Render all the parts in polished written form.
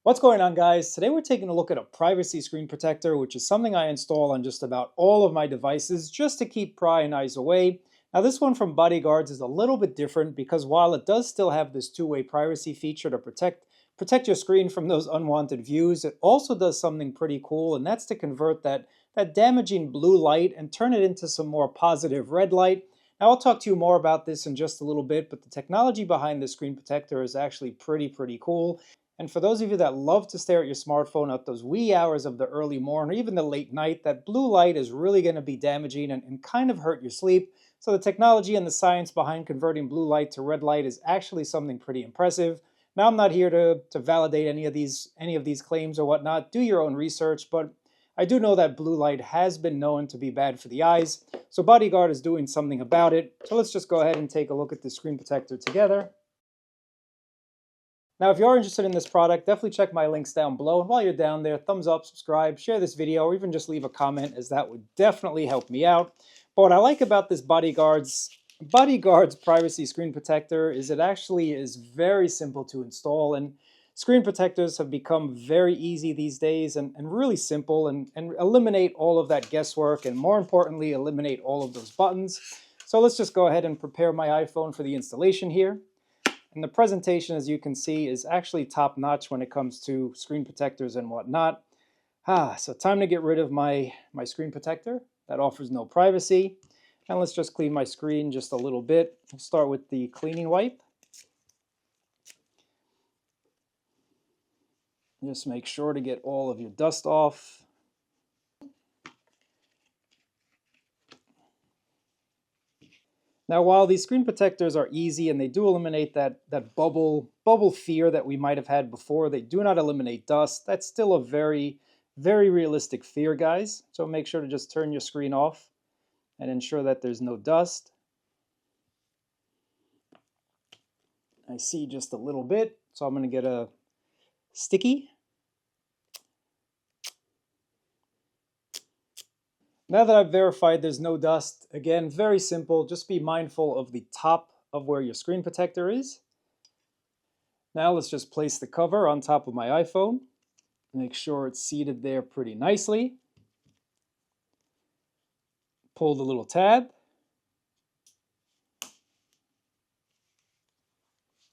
What's going on, guys? Today we're taking a look at a privacy screen protector, which is something I install on just about all of my devices just to keep prying eyes away. Now this one from BodyGuardz is a little bit different because while it does still have this two-way privacy feature to protect your screen from those unwanted views, it also does something pretty cool, and that's to convert that damaging blue light and turn it into some more positive red light. Now I'll talk to you more about this in just a little bit, but the technology behind this screen protector is actually pretty cool. And for those of you that love to stare at your smartphone at those wee hours of the early morning or even the late night, that blue light is really going to be damaging and kind of hurt your sleep. So the technology and the science behind converting blue light to red light is actually something pretty impressive. Now I'm not here to validate any of these claims or whatnot. Do your own research, but I do know that blue light has been known to be bad for the eyes. So BodyGuardz is doing something about it. So let's just go ahead and take a look at the screen protector together. Now, if you are interested in this product, definitely check my links down below. And while you're down there, thumbs up, subscribe, share this video, or even just leave a comment, as that would definitely help me out. But what I like about this BodyGuardz privacy screen protector is it actually is very simple to install. And screen protectors have become very easy these days and really simple and eliminate all of that guesswork and, more importantly, eliminate all of those buttons. So let's just go ahead and prepare my iPhone for the installation here. And the presentation, as you can see, is actually top-notch when it comes to screen protectors and whatnot. So time to get rid of my screen protector. That offers no privacy. And let's just clean my screen just a little bit. We'll start with the cleaning wipe. Just make sure to get all of your dust off. Now, while these screen protectors are easy and they do eliminate that bubble fear that we might have had before, they do not eliminate dust. That's still a very realistic fear, guys. So make sure to just turn your screen off and ensure that there's no dust. I see just a little bit, so I'm going to get a sticky. Now that I've verified there's no dust, again, very simple. Just be mindful of the top of where your screen protector is. Now let's just place the cover on top of my iPhone. Make sure it's seated there pretty nicely. Pull the little tab.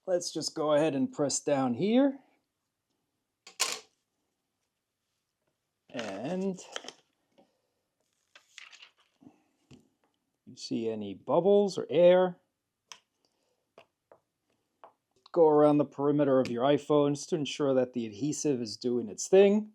Let's just go ahead and press down here. And you see any bubbles or air, go around the perimeter of your iPhone just to ensure that the adhesive is doing its thing.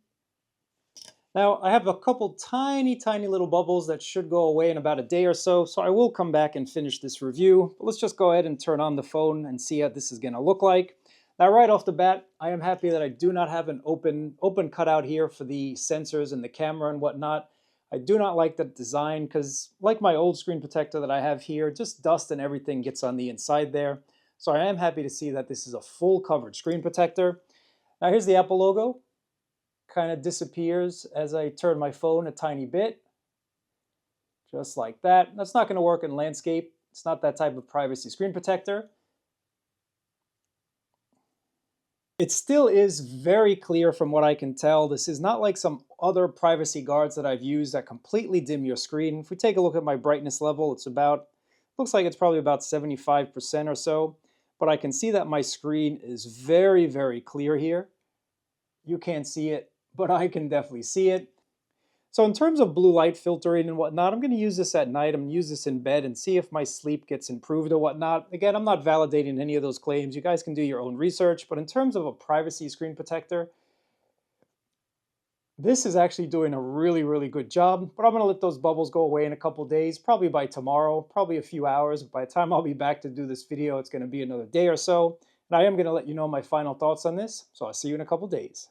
Now, I have a couple tiny little bubbles that should go away in about a day or so, so I will come back and finish this review. But let's just go ahead and turn on the phone and see how this is going to look like. Now, right off the bat, I am happy that I do not have an open cutout here for the sensors and the camera and whatnot. I do not like that design because, like my old screen protector that I have here, just dust and everything gets on the inside there. So I am happy to see that this is a full covered screen protector. Now here's the Apple logo. Kind of disappears as I turn my phone a tiny bit. Just like that. That's not going to work in landscape. It's not that type of privacy screen protector. It still is very clear from what I can tell. This is not like some other privacy guards that I've used that completely dim your screen. If we take a look at my brightness level, looks like it's probably about 75% or so. But I can see that my screen is very clear here. You can't see it, but I can definitely see it. So in terms of blue light filtering and whatnot, I'm going to use this at night. I'm going to use this in bed and see if my sleep gets improved or whatnot. Again, I'm not validating any of those claims. You guys can do your own research. But in terms of a privacy screen protector, this is actually doing a really good job. But I'm going to let those bubbles go away in a couple days, probably by tomorrow, probably a few hours. By the time I'll be back to do this video, it's going to be another day or so. And I am going to let you know my final thoughts on this. So I'll see you in a couple days.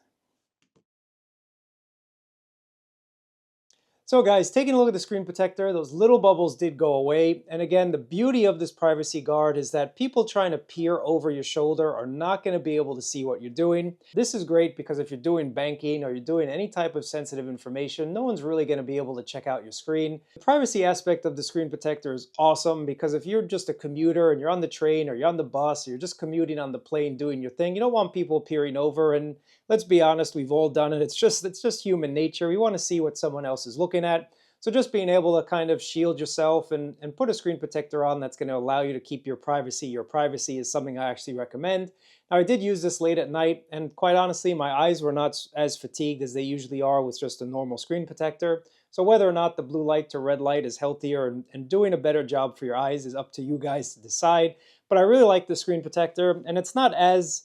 So guys, taking a look at the screen protector, those little bubbles did go away. And again, the beauty of this privacy guard is that people trying to peer over your shoulder are not going to be able to see what you're doing. This is great because if you're doing banking or you're doing any type of sensitive information, no one's really going to be able to check out your screen. The privacy aspect of the screen protector is awesome because if you're just a commuter and you're on the train or you're on the bus or you're just commuting on the plane doing your thing, you don't want people peering over. And let's be honest, we've all done it. It's just human nature. We want to see what someone else is looking at. So just being able to kind of shield yourself and put a screen protector on that's going to allow you to keep your privacy. Your privacy is something I actually recommend. Now I did use this late at night and quite honestly my eyes were not as fatigued as they usually are with just a normal screen protector. So whether or not the blue light to red light is healthier and doing a better job for your eyes is up to you guys to decide. But I really like the screen protector and it's not as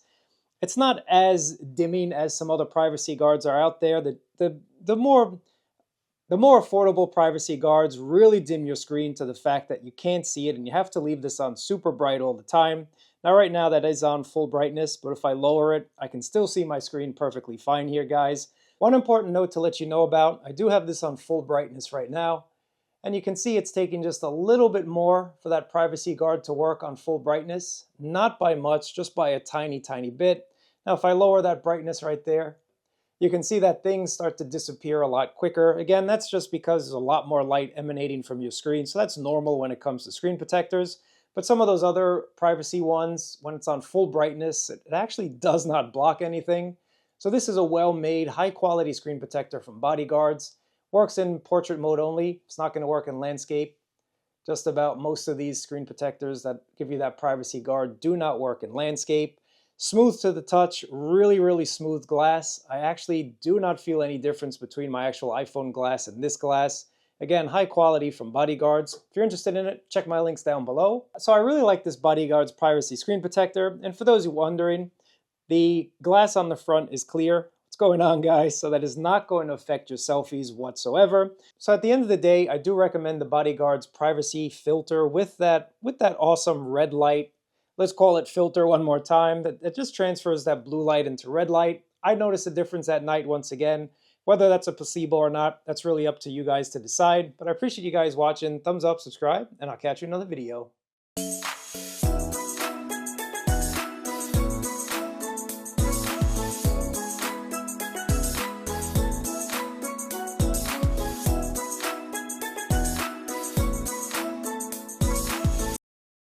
dimming as some other privacy guards are out there. The more affordable privacy guards really dim your screen to the fact that you can't see it and you have to leave this on super bright all the time. Now right now that is on full brightness, but if I lower it, I can still see my screen perfectly fine here, guys. One important note to let you know about, I do have this on full brightness right now. And you can see it's taking just a little bit more for that privacy guard to work on full brightness. Not by much, just by a tiny, tiny bit. Now if I lower that brightness right there, you can see that things start to disappear a lot quicker. Again, that's just because there's a lot more light emanating from your screen, so that's normal when it comes to screen protectors. But some of those other privacy ones, when it's on full brightness, it actually does not block anything. So this is a well-made, high-quality screen protector from BodyGuardz. Works in portrait mode only. It's not going to work in landscape. Just about most of these screen protectors that give you that privacy guard do not work in landscape. Smooth to the touch, really, really smooth glass. I actually do not feel any difference between my actual iPhone glass and this glass. Again, high quality from BodyGuardz. If you're interested in it, check my links down below. So I really like this BodyGuardz privacy screen protector. And for those who are wondering, the glass on the front is clear. What's going on, guys? So that is not going to affect your selfies whatsoever. So at the end of the day, I do recommend the BodyGuardz privacy filter with that awesome red light. Let's call it filter one more time. That just transfers that blue light into red light. I notice a difference at night once again. Whether that's a placebo or not, that's really up to you guys to decide. But I appreciate you guys watching. Thumbs up, subscribe, and I'll catch you in another video.